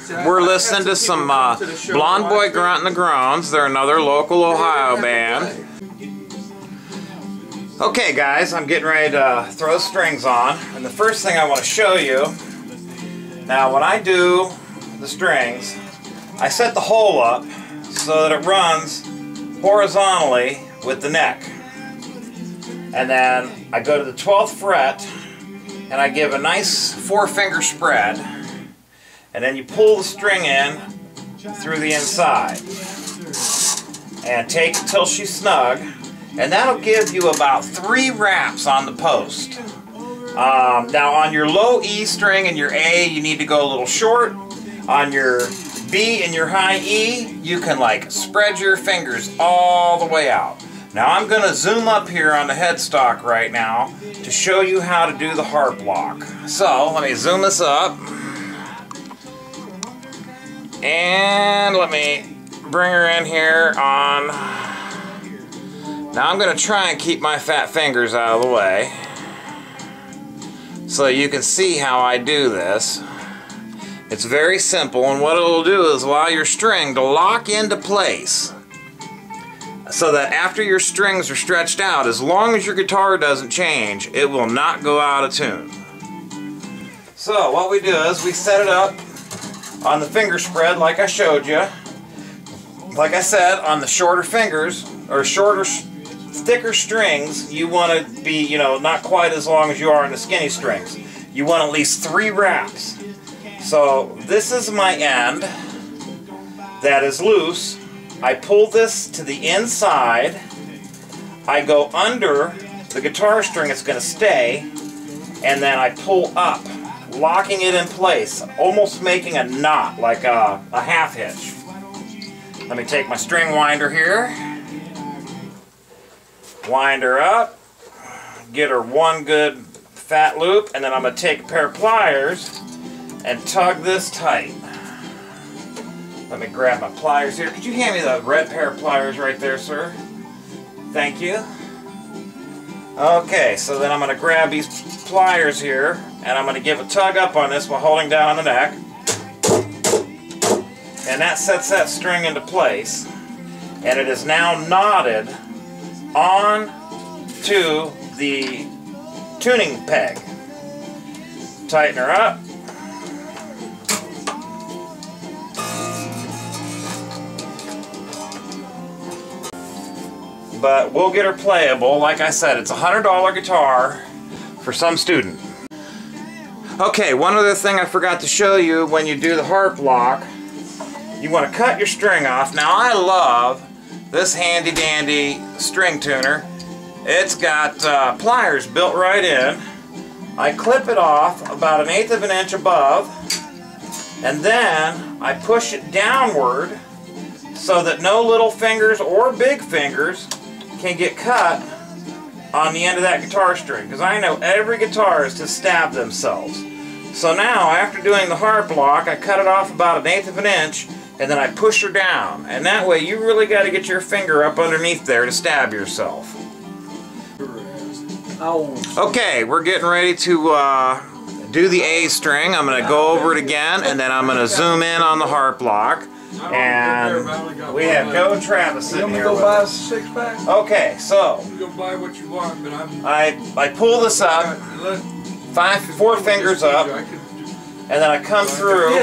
we're listening to some Blonde Boy Grunt and the Groans. They're another local Ohio band. Okay guys, I'm getting ready to throw strings on, and the first thing I want to show you, now when I do the strings, I set the hole up so that it runs horizontally with the neck. And then I go to the 12th fret and I give a nice 4-finger spread, and then you pull the string in through the inside and take it till she's snug, and that'll give you about 3 wraps on the post. Now on your low E string and your A, you need to go a little short. On your B and your high E, you can like spread your fingers all the way out. Now I'm going to zoom up here on the headstock right now to show you how to do the harp lock. So let me zoom this up, and let me bring her in here on. Now I'm going to try and keep my fat fingers out of the way so you can see how I do this. It's very simple, and what it'll do is allow your string to lock into place so that after your strings are stretched out, as long as your guitar doesn't change, it will not go out of tune. So what we do is we set it up on the finger spread like I showed you. Like I said, on the shorter fingers, or shorter, thicker strings, you want to be, you know, not quite as long as you are in the skinny strings. You want at least 3 wraps. So this is my end that is loose. I pull this to the inside, I go under the guitar string, it's going to stay, and then I pull up, locking it in place, almost making a knot, like a half hitch. Let me take my string winder here, wind her up, get her one good fat loop, and then I'm going to take a pair of pliers and tug this tight. Let me grab my pliers here. Could you hand me the red pair of pliers right there, sir? Thank you. Okay, so then I'm going to grab these pliers here, and I'm going to give a tug up on this while holding down on the neck. And that sets that string into place. And it is now knotted on to the tuning peg. Tighten her up. But we'll get her playable. Like I said, it's a $100 guitar for some student. Okay, one other thing I forgot to show you when you do the harp lock. You want to cut your string off. Now I love this handy dandy string tuner. It's got pliers built right in. I clip it off about 1/8 of an inch above, and then I push it downward so that no little fingers or big fingers can get cut on the end of that guitar string, because I know every guitarist has stabbed themselves. So now, after doing the harp lock, I cut it off about 1/8 of an inch, and then I push her down. And that way, you really got to get your finger up underneath there to stab yourself. Okay, we're getting ready to do the A string. I'm going to go over it again, and then I'm going to zoom in on the harp lock. And we have Joe and Travis sitting here with us. Okay, so I pull this up, 4 fingers up, and then I come through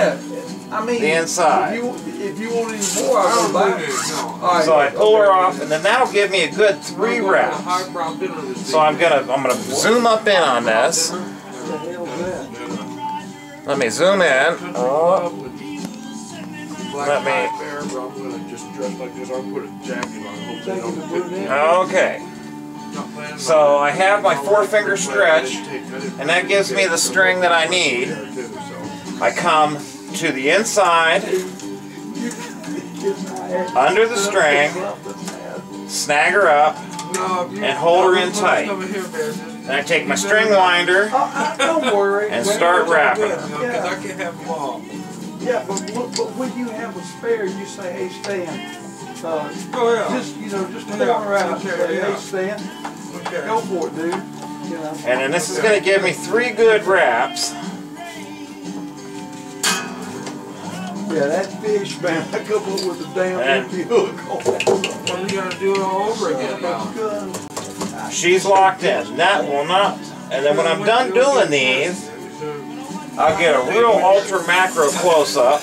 the inside. If you want any more, I'll go buy it. So I pull her off, and then that'll give me a good 3 wraps. So I'm gonna zoom up in on this. Let me zoom in. Let me. Okay. So I have my 4-finger stretch, and that gives me the string that I need. I come to the inside, under the string, snag her up, and hold her in tight. Then I take my string winder and start wrapping her. Yeah, but when you have a spare, you say, "Hey, Stan." Just pull her out and say, "Hey, Stan." Go for it, dude. And then this is going to give me 3 good wraps. Yeah, that fish, man, I come up with a damn empty hook on that. Well, you gotta do it all over again now. She's locked in. That will not. And then when I'm done doing these, I'll get a real ultra macro close up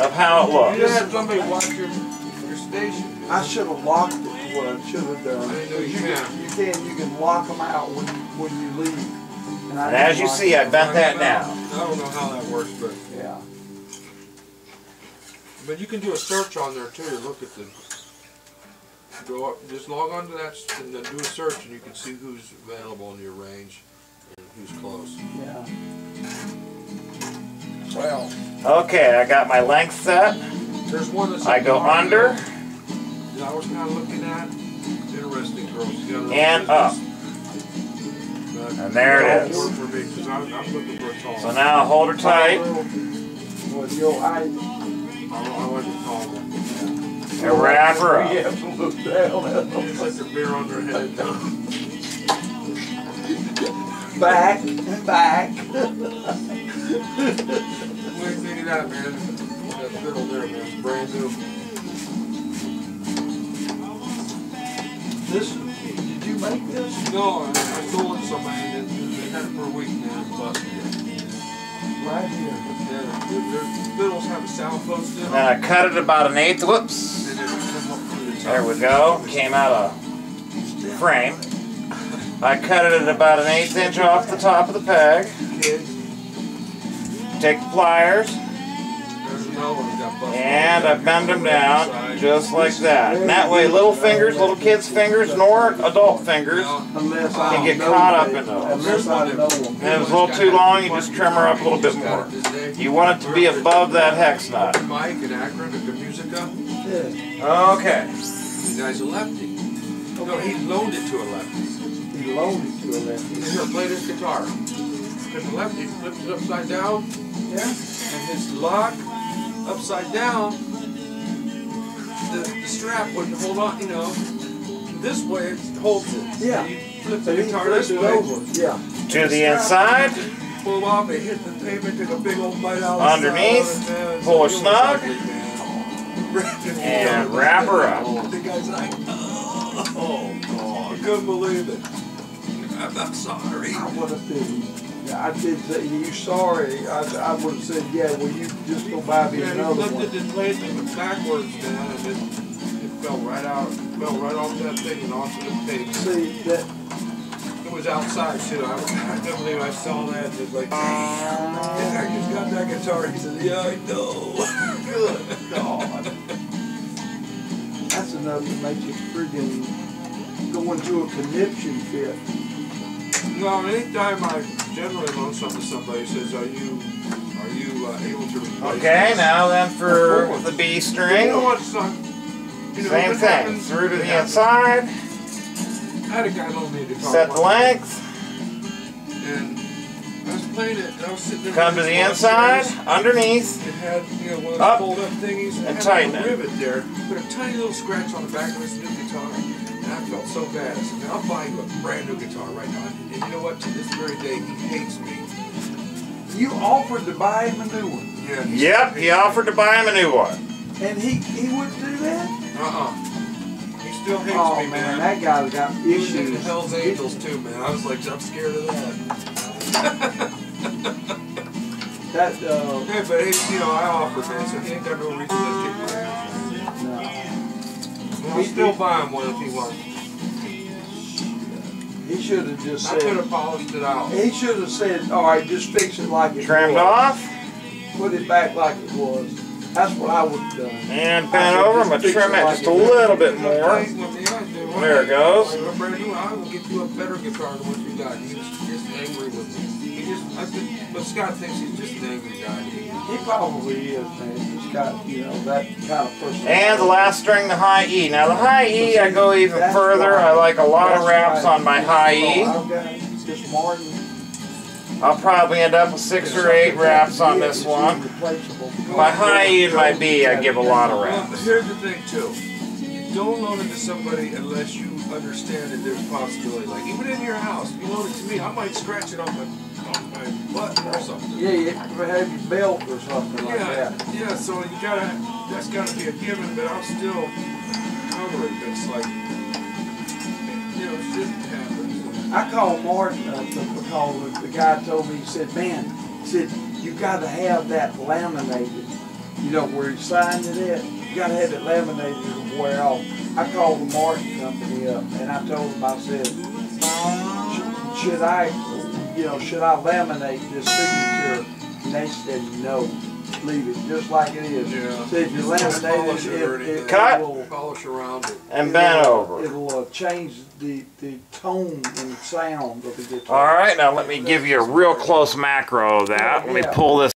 of how it You looks. had somebody watch your station. I should have locked it. What I should have done. I didn't know you can. You can lock them out when you leave. And as you see, I bent that down. I don't know how that works, but Yeah. but you can do a search on there too. Look at the. Go up, just log on to that and then do a search, and you can see who's available in your range and who's close. Yeah. Well, Okay, I got my length set. there's one that's. I go under that I was kind of looking at. Interesting girl. She's got a little and up. And there it is. For me, 'cause I'm looking for a tall. So now hold her tight Well, your height. I wasn't tall one. and wrap her You up. have to look down at them. It's like a beer on their head. Back. What do you think of that, man? That fiddle there, man. It's brand new. This, did you make this? No, I sold it to somebody and they had it for a week now. Busted it. Right here. Yeah, their fiddles have a sound post in Then them. I cut it about 1/8. Whoops. And then it come up through the top. There we go. Came out of frame. I cut it at about 1/8 inch off the top of the peg. Kids, Take the pliers there's another one that got busted. and I bend them down just like that. And that way little fingers, little kids' fingers, nor adult fingers Unless I can get know caught up they- in those. Unless I know them. And if it's a little too long, you just trim her up a little bit more. You want it to be above that hex knot. Mike in Akron at the Musica. Yeah. Okay. The guy's a lefty. No, he loaned it to a lefty. He loaned it to a lefty. Here, play this guitar. And the lefty flips it upside down, Yeah. and his lock upside down, the strap wouldn't hold on, you know. This way it holds it. Yeah. And you flip So the he guitar flipped this it way. over. Yeah. To the inside, Pull off, it hit the pavement, took a big old bite out Underneath, of the side. pull her It was snug, ugly, man. and wrap her up. The guy's like, oh, God. I couldn't believe it. I'm not sorry. I would have been. I did say, you sorry. I would have said, yeah, well, you just go buy me Yeah, he another flipped one. it and played it backwards, man, and it fell right out, fell right off that thing and onto the pavement. See, that, It was outside too. I couldn't believe I saw that. It was like, I just got that guitar. He said, yeah, I know. good God. That's enough to make you friggin' go into a conniption fit. Well, anytime I generally loan something to somebody, says, are you able to replace Okay, this? now then for the B You know string, what, son? You know, same it thing. happens. Through to It the happens. inside, I had a guy loan me a guitar. set the one day, length, And I was playing it, and I was sitting there. come to with the this inside, string. underneath, It had, you know, one of Up, those fold-up thingies, and had tighten a it. rivet there, put a tiny little scratch on the back of this new guitar, and I felt so bad. I said, man, I'll buy you a brand new guitar right now. And you know what? To this very day, he hates me. You offered to buy him a new one, Yeah. Yep, he offered to buy him a new one. and he wouldn't do that? He still hates Oh me, man, man. that guy's got He was in the issues. Hell's Angels too, man. I was like, I'm scared of that. That Hey, but hey, you know, I offered, man, so he ain't got no reason to kick my ass. no. I'll still buy him one if he wants. He should have just I could said. have polished it out. He should have said, "All right, just fix it like it Trimmed was. off, Put it back like it was." That's what I would have done. and bent over. I'm going to trim it just a little bit more. There it goes. I will get you a better guitar than what you got. He was just angry with me. But Scott thinks he's just an angry guy. He probably is, man. He's got, you know, that kind of person. And the last string, the high E. Now the high E, I go even further. I like a lot of wraps on my high E. I've got this Martin. I'll probably end up with 6 or 8 wraps on this one. My high E and my B, I give a lot of Well, wraps. here's the thing, too. You don't loan it to somebody unless you understand that there's a possibility. Like, even in your house, if you loan it to me, I might scratch it on the on my button or something. Yeah, you have your belt or something like that. Yeah, so you gotta, that's gotta be a given, but I'll still cover it. It's like, you know, shit happens. I called Martin because the guy told me, he said, man, he said, you gotta have that laminated. You know, where he signed it at, you gotta have it laminated to wear off. I called the Martin company up and I told them, I said, should I laminate this signature? And they said, no, leave it just like it is. Yeah. So if you laminate it, Cut. it will Polish around it. And bend over. It'll change the tone and sound of the guitar. All right, now let me give you a real close macro of that. Let me pull this